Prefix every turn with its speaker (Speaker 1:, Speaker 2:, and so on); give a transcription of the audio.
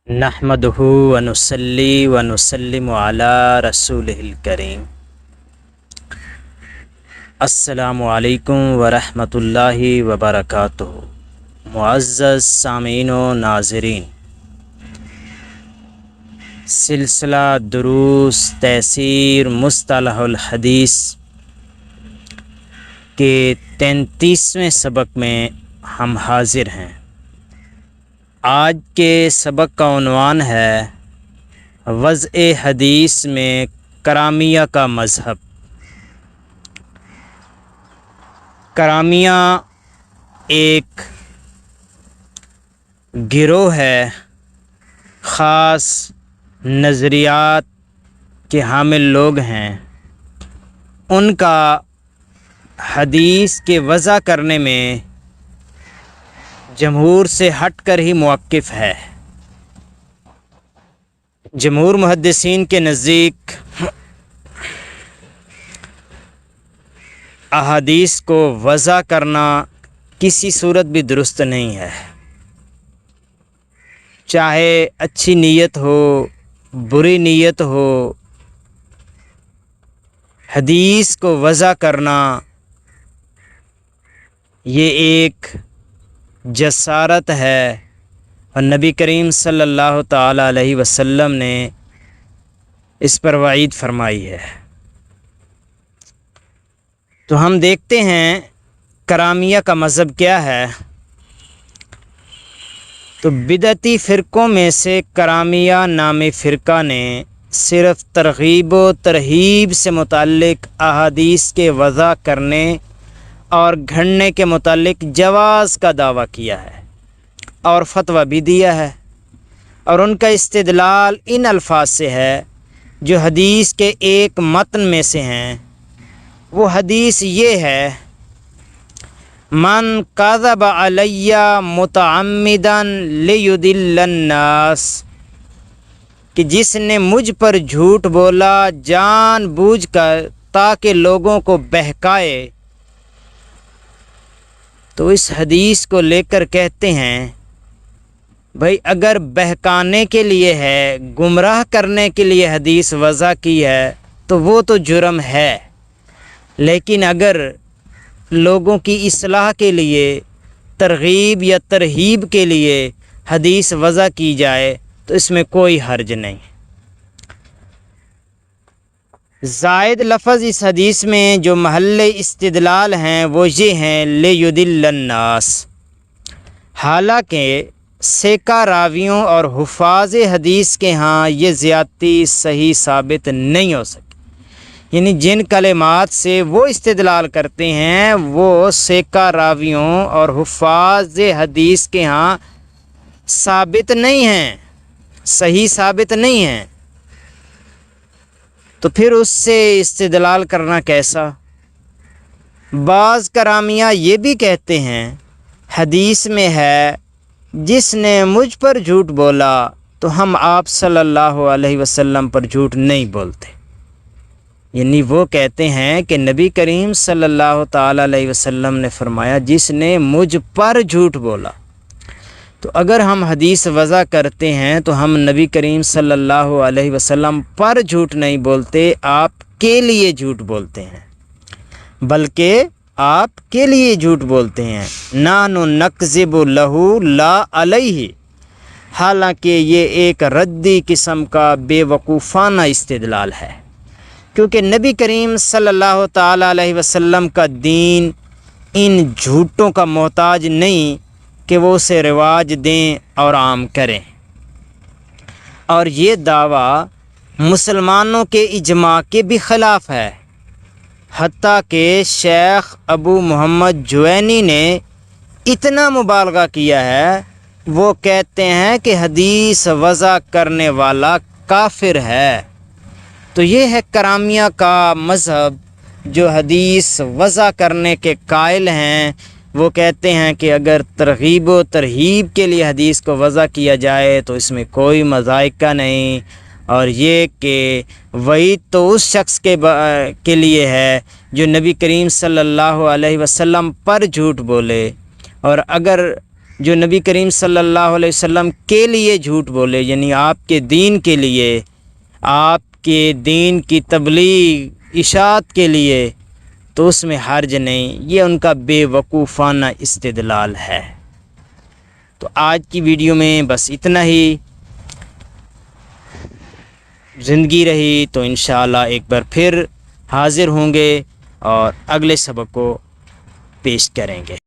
Speaker 1: نحمدہ ونصلی ونسلم علی رسولہ الکریم۔ السلام علیکم ورحمۃ اللہ وبرکاتہ۔ معزز سامعین و ناظرین، سلسلہ دروس تفسیر مصطلح الحدیث کے 33ویں سبق میں ہم حاضر ہیں۔ آج کے سبق کا عنوان ہے وضع حدیث میں کرامیہ کا مذہب۔ کرامیہ ایک گروہ ہے، خاص نظریات کے حامل لوگ ہیں۔ ان کا حدیث کے وضع کرنے میں جمہور سے ہٹ کر ہی موقف ہے۔ جمہور محدثین کے نزدیک احادیث کو وضع کرنا کسی صورت بھی درست نہیں ہے، چاہے اچھی نیت ہو بری نیت ہو۔ حدیث کو وضع کرنا یہ ایک جسارت ہے، اور نبی کریم صلی اللہ تعالی علیہ وسلم نے اس پر وعید فرمائی ہے۔ تو ہم دیکھتے ہیں کرامیہ کا مذہب کیا ہے۔ تو بدعتی فرقوں میں سے کرامیہ نامی فرقہ نے صرف ترغیب و ترہیب سے متعلق احادیث کے وضع کرنے اور گھڑنے کے متعلق جواز کا دعویٰ کیا ہے اور فتویٰ بھی دیا ہے، اور ان کا استدلال ان الفاظ سے ہے جو حدیث کے ایک متن میں سے ہیں۔ وہ حدیث یہ ہے: من کذب علی متعمدا لیضل الناس، کہ جس نے مجھ پر جھوٹ بولا جان بوجھ کر تاکہ لوگوں کو بہکائے۔ تو اس حدیث کو لے کر کہتے ہیں بھائی اگر بہکانے کے لیے ہے، گمراہ کرنے کے لیے حدیث وضع کی ہے تو وہ تو جرم ہے، لیکن اگر لوگوں کی اصلاح کے لیے، ترغیب یا ترہیب کے لیے حدیث وضع کی جائے تو اس میں کوئی حرج نہیں۔ زائد لفظ اس حدیث میں جو محل استدلال ہیں وہ یہ ہیں لیضل الناس۔ حالانکہ سیکا راویوں اور حفاظ حدیث کے ہاں یہ زیادتی صحیح ثابت نہیں ہو سکی، یعنی جن کلمات سے وہ استدلال کرتے ہیں وہ سیکا راویوں اور حفاظ حدیث کے ہاں ثابت نہیں ہیں، صحیح ثابت نہیں ہیں، تو پھر اس سے استدلال کرنا کیسا؟ بعض کرامیہ یہ بھی کہتے ہیں حدیث میں ہے جس نے مجھ پر جھوٹ بولا تو ہم آپ صلی اللہ علیہ وسلم پر جھوٹ نہیں بولتے، یعنی وہ کہتے ہیں کہ نبی کریم صلی اللہ تعالی علیہ وسلم نے فرمایا جس نے مجھ پر جھوٹ بولا۔ تو اگر ہم حدیث وضع کرتے ہیں تو ہم نبی کریم صلی اللہ علیہ وسلم پر جھوٹ نہیں بولتے، آپ کے لیے جھوٹ بولتے ہیں، بلکہ آپ کے لیے جھوٹ بولتے ہیں۔ نحن نکذب لہ لا علیہ، حالانکہ یہ ایک ردی قسم کا بے وقوفانہ استدلال ہے، کیونکہ نبی کریم صلی اللہ تعالی علیہ وسلم کا دین ان جھوٹوں کا محتاج نہیں کہ وہ اسے رواج دیں اور عام کریں، اور یہ دعویٰ مسلمانوں کے اجماع کے بھی خلاف ہے۔ حتیٰ کہ شیخ ابو محمد جوینی نے اتنا مبالغہ کیا ہے، وہ کہتے ہیں کہ حدیث وضع کرنے والا کافر ہے۔ تو یہ ہے کرامیہ کا مذہب، جو حدیث وضع کرنے کے قائل ہیں۔ وہ کہتے ہیں کہ اگر ترغیب و ترہیب کے لیے حدیث کو وضع کیا جائے تو اس میں کوئی مذائقہ نہیں، اور یہ کہ وعید تو اس شخص کے لیے ہے جو نبی کریم صلی اللہ علیہ وسلم پر جھوٹ بولے، اور اگر جو نبی کریم صلی اللہ علیہ وسلم کے لیے جھوٹ بولے، یعنی آپ کے دین کے لیے، آپ کے دین کی تبلیغ اشاعت کے لیے، تو اس میں حرج نہیں، یہ ان کا بے وقوفانہ استدلال ہے۔ تو آج کی ویڈیو میں بس اتنا ہی، زندگی رہی تو انشاءاللہ ایک بار پھر حاضر ہوں گے اور اگلے سبق کو پیش کریں گے۔